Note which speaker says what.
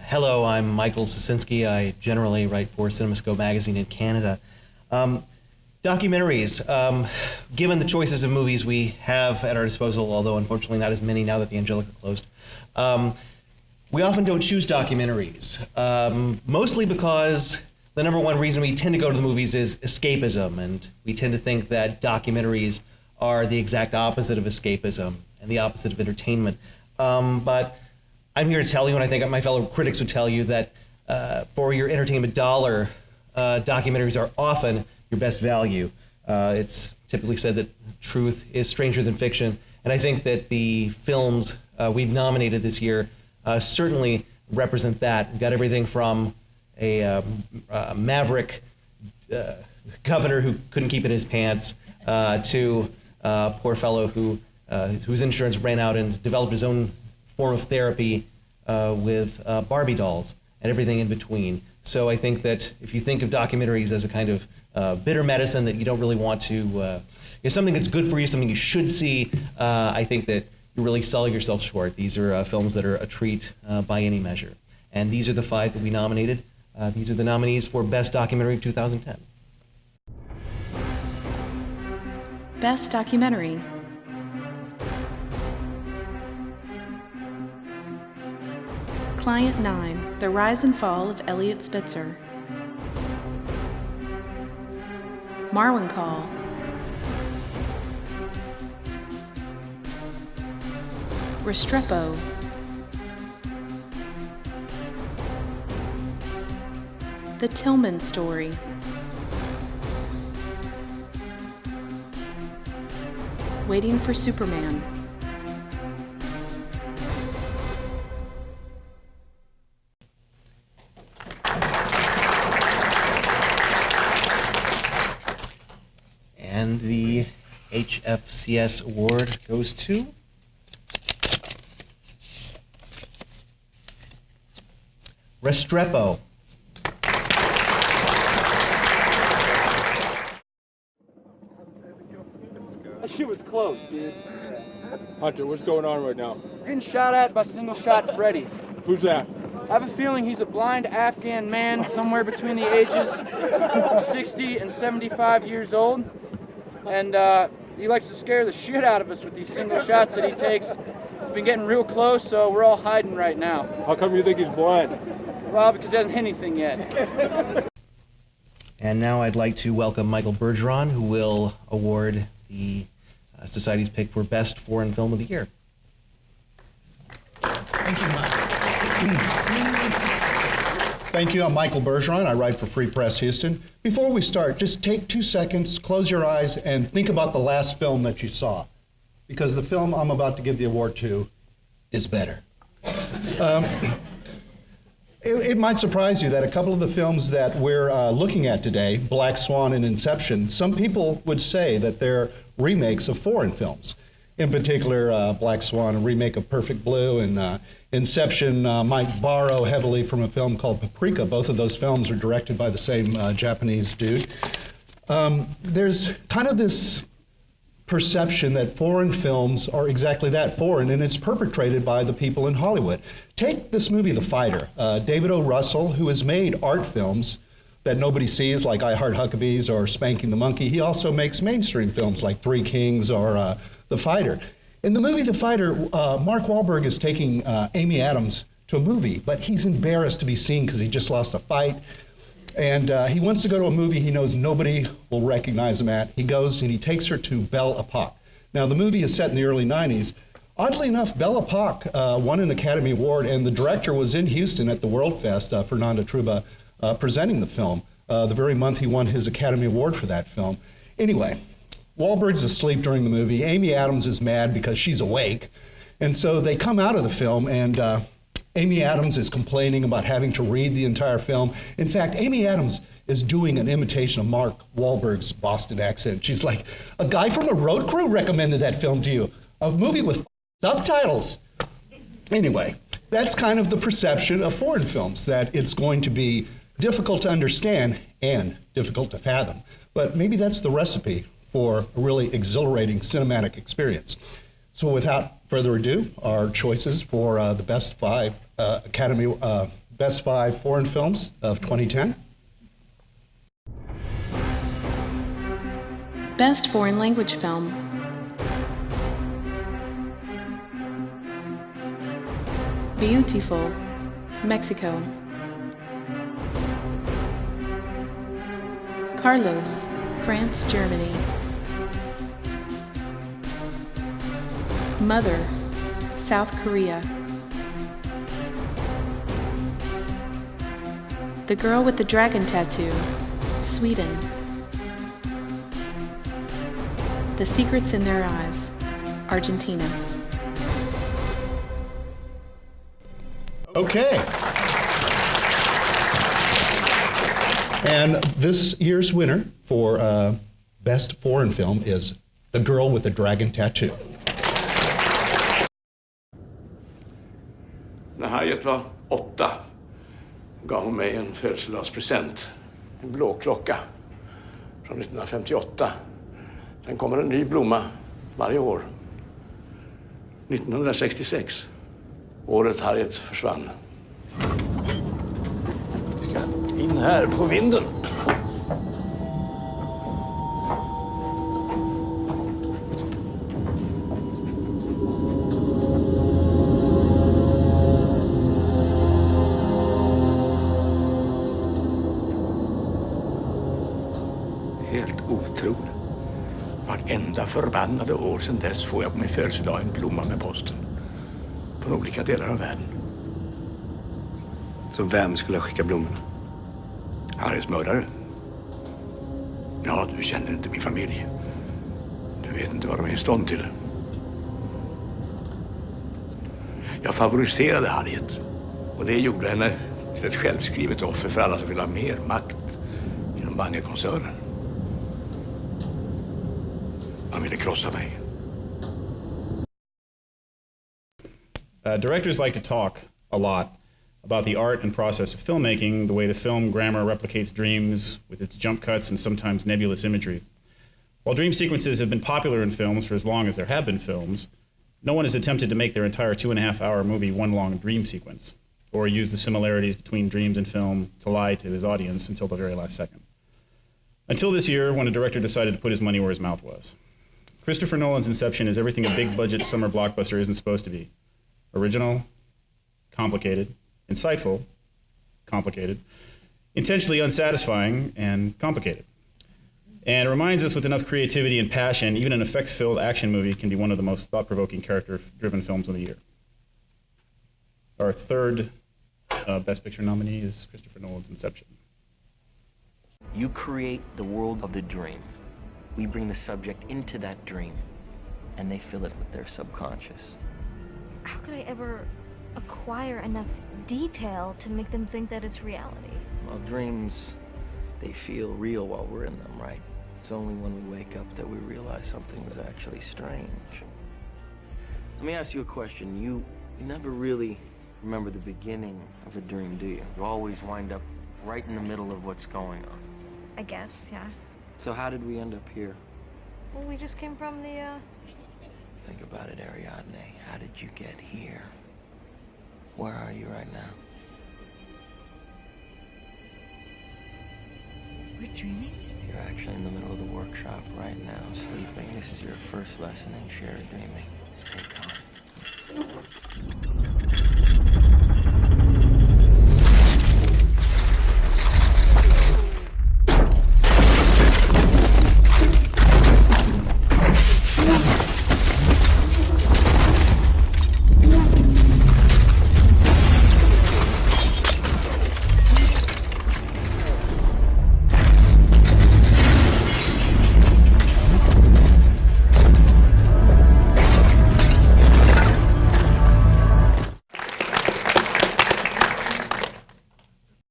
Speaker 1: Hello, I'm Michael Sosinski. I generally write for CinemaScope magazine in Canada. Documentaries. Given the choices of movies we have at our disposal, although unfortunately not as many now that the Angelica closed, we often don't choose documentaries, mostly because the number one reason we tend to go to the movies is escapism, and we tend to think that documentaries are the exact opposite of escapism and the opposite of entertainment. But I'm here to tell you, and I think my fellow critics would tell you, that for your entertainment dollar, documentaries are often your best value. It's typically said that truth is stranger than fiction, and I think that the films we've nominated this year certainly represent that. We've got everything from a maverick governor who couldn't keep it in his pants to a poor fellow whose insurance ran out and developed his own form of therapy with Barbie dolls and everything in between. So I think that if you think of documentaries as a kind of bitter medicine that you don't really want to, something that's good for you, something you should see, I think that you really sell yourself short. These are films that are a treat by any measure. And these are the 5 that we nominated. These are the nominees for Best Documentary of 2010.
Speaker 2: Best Documentary. Client 9, The Rise and Fall of Elliot Spitzer. Marwin Call. Restrepo. The Tillman Story. Waiting for Superman.
Speaker 1: And the HFCS award goes to Restrepo.
Speaker 3: That shit was close, dude.
Speaker 4: Hunter, what's going on right now?
Speaker 3: We're getting shot at by Single Shot Freddy.
Speaker 4: Who's that?
Speaker 3: I have a feeling he's a blind Afghan man somewhere between the ages of 60 and 75 years old. And he likes to scare the shit out of us with these single shots that he takes. He's been getting real close, so we're all hiding right now.
Speaker 4: How come you think he's blind?
Speaker 3: Well, because he hasn't hit anything yet.
Speaker 1: And now I'd like to welcome Michael Bergeron, who will award the Society's pick for Best Foreign Film of the Year.
Speaker 5: Thank you, Mike. Thank you. I'm Michael Bergeron. I write for Free Press Houston. Before we start, just take 2 seconds, close your eyes, and think about the last film that you saw, because the film I'm about to give the award to is better. It might surprise you that a couple of the films that we're looking at today, Black Swan and Inception, some people would say that they're remakes of foreign films. In particular, Black Swan, a remake of Perfect Blue, and Inception might borrow heavily from a film called Paprika. Both of those films are directed by the same Japanese dude. There's kind of this perception that foreign films are exactly that, foreign, and it's perpetrated by the people in Hollywood. Take this movie, The Fighter. David O. Russell, who has made art films that nobody sees, like I Heart Huckabees or Spanking the Monkey. He also makes mainstream films like Three Kings or The Fighter. In the movie The Fighter, Mark Wahlberg is taking Amy Adams to a movie, but he's embarrassed to be seen because he just lost a fight. And he wants to go to a movie he knows nobody will recognize him at. He goes and he takes her to Belle Epoque. Now, the movie is set in the early 90s. Oddly enough, Belle Epoque won an Academy Award, and the director was in Houston at the World Fest, Fernando Truba, presenting the film, the very month he won his Academy Award for that film. Anyway, Wahlberg's asleep during the movie. Amy Adams is mad because she's awake. And so they come out of the film, and Amy Adams is complaining about having to read the entire film. In fact, Amy Adams is doing an imitation of Mark Wahlberg's Boston accent. She's like, a guy from a road crew recommended that film to you. A movie with subtitles. Anyway, that's kind of the perception of foreign films, that it's going to be difficult to understand and difficult to fathom. But maybe that's the recipe for a really exhilarating cinematic experience. So without further ado, our choices for the best 5 Academy Best 5 Foreign Films of 2010.
Speaker 2: Best Foreign Language Film. Beautiful, Mexico. Carlos, France, Germany. Mother, South Korea. The Girl with the Dragon Tattoo, Sweden. The Secrets in Their Eyes, Argentina.
Speaker 5: Okay. And this year's winner for Best Foreign Film is The Girl with the Dragon Tattoo.
Speaker 6: När Harriet var 8 gav hon mig en födelsedagspresent. En blå klocka från 1958. Sen kommer en ny blomma varje år. 1966. Året Harriet försvann. Vi ska in här på vinden. Helt otroligt. Varenda förbannade år sedan dess får jag på min födelsedag en blomma med posten. Från olika delar av världen.
Speaker 7: Så vem skulle skicka blommorna?
Speaker 6: Harrys mördare. Ja, du känner inte min familj. Du vet inte vad de är i stånd till. Jag favoriserade Harriet. Och det gjorde henne till ett självskrivet offer för alla som vill ha mer makt inom Banglakoncernen. Man ville krossa mig.
Speaker 8: Directors like to talk a lot about the art and process of filmmaking, the way the film grammar replicates dreams with its jump cuts and sometimes nebulous imagery. While dream sequences have been popular in films for as long as there have been films, no one has attempted to make their entire 2.5-hour movie one long dream sequence, or use the similarities between dreams and film to lie to his audience until the very last second. Until this year, when a director decided to put his money where his mouth was. Christopher Nolan's Inception is everything a big-budget summer blockbuster isn't supposed to be. Original, complicated, insightful, complicated, intentionally unsatisfying, and complicated. And it reminds us with enough creativity and passion, even an effects-filled action movie can be one of the most thought-provoking character-driven films of the year. Our third Best Picture nominee is Christopher Nolan's Inception.
Speaker 9: You create the world of the dream. We bring the subject into that dream, and they fill it with their subconscious.
Speaker 10: How could I ever acquire enough detail to make them think that it's reality?
Speaker 9: Well, dreams, they feel real while we're in them, right? It's only when we wake up that we realize something was actually strange. Let me ask you a question. You never really remember the beginning of a dream, do you? You always wind up right in the middle of what's going on.
Speaker 10: I guess, yeah.
Speaker 9: So how did we end up here?
Speaker 10: Well, we just came from the,
Speaker 9: Think about it, Ariadne. How did you get here? Where are you right now?
Speaker 10: We're dreaming?
Speaker 9: You're actually in the middle of the workshop right now, sleeping. This is your first lesson in shared dreaming. Stay calm.